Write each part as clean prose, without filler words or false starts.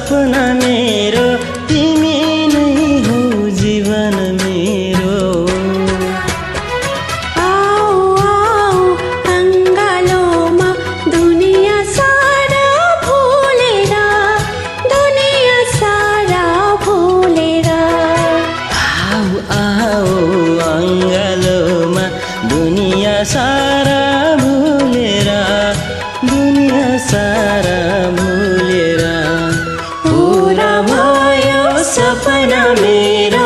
सपना मेरो तिमी नै हो जीवन मेरो। आओ आओ अङ्गालोमा दुनिया सारा भुलेर, दुनिया सारा भुलेर। आओ आओ अङ्गालोमा दुनिया सारा भुलेर, दुनिया सारा भुलेर पूरा भयो सपना मेरो।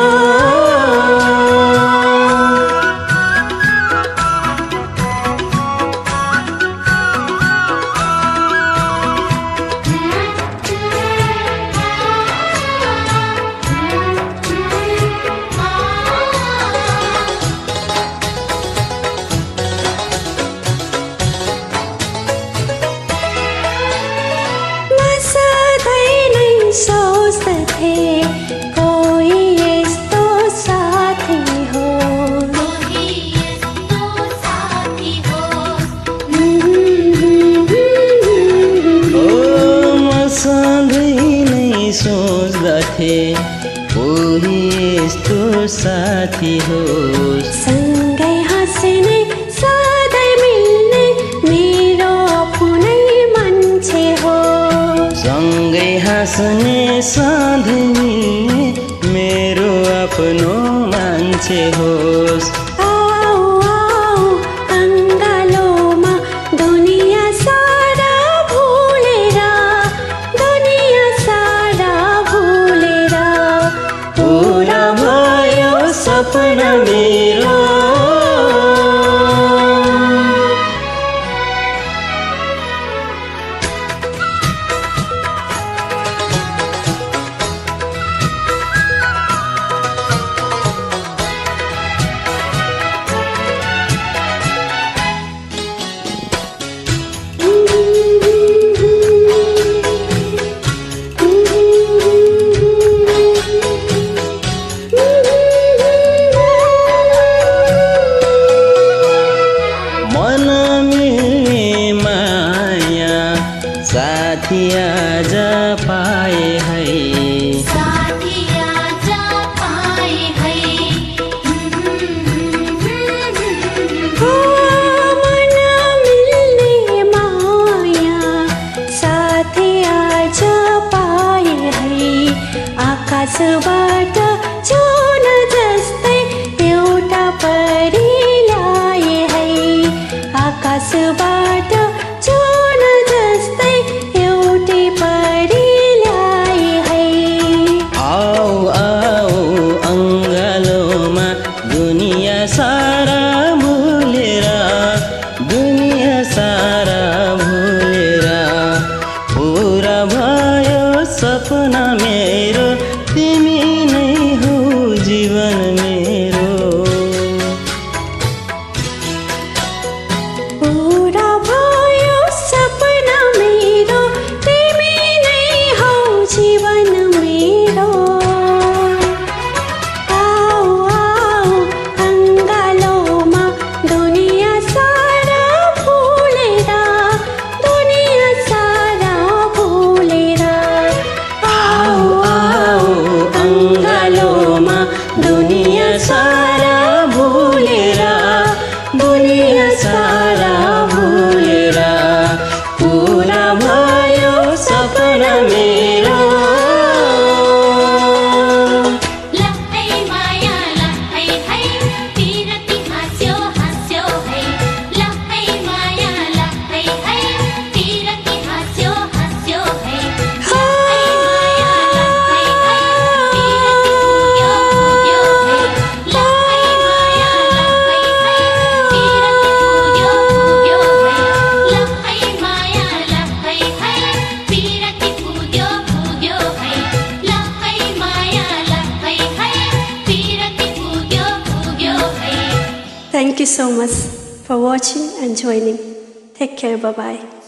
सोच्दथे कोही यस्तो साथी हो, कोही यस्तो साथी हो। ओ म सधैँ नै सोच्दथे कोही यस्तो साथी होस्, सँगै हाँस्ने सधैँ मिल्ने मेरो आफ्नै मान्छे हो। सँगै हाँस्ने सधैँ मिल्ने मेरो आफ्नो मान्छे होस्। आओ आओ अङ्गालोमा दुनिया सारा भुलेर, दुनिया सारा भुलेर पूरा भयो सपना मेरो। साथी आज पाए है, साथी आज पाए है। हो मन मिल्ने माया साथी आज पाए है। आकाशबाट चुन जस्तै एउटा परी ल्याए है। आकाशबाट चुन जस्तै एउटै परी ल्याए है। आओ आओ अङ्गालोमा दुनिया सारा भुलेर, दुनिया सारा भुलेर पूरा भयो सपना मेरो तिमी नै हो जीवन मेरो। पूरा भयो सपना मेरो तिमी नै हौ जीवन मेरो। आओ आओ अङ्गालोमा दुनिया सारा भुलेर, दुनिया सारा भुलेर। आओ आओ अङ्गालोमा दुनिया सारा भुलेर, दुनिया सारा भुलेर पूरा भयो सपना मेरो। लहै माया लहै है, पिरती हाँस्यो हाँस्यो है। लहै माया लहै है, पिरती हाँस्यो हाँस्यो है। लहै माया लहै है, पिरती पुग्यो पुग्यो है। लहै माया लहै है, पिरती पुग्यो पुग्यो है। लहै माया लहै है, पिरती पुग्यो पुग्यो है। लहै माया लहै है, पिरती पुग्यो पुग्यो है। Thank you so much for watching and joining. Take care. Bye bye.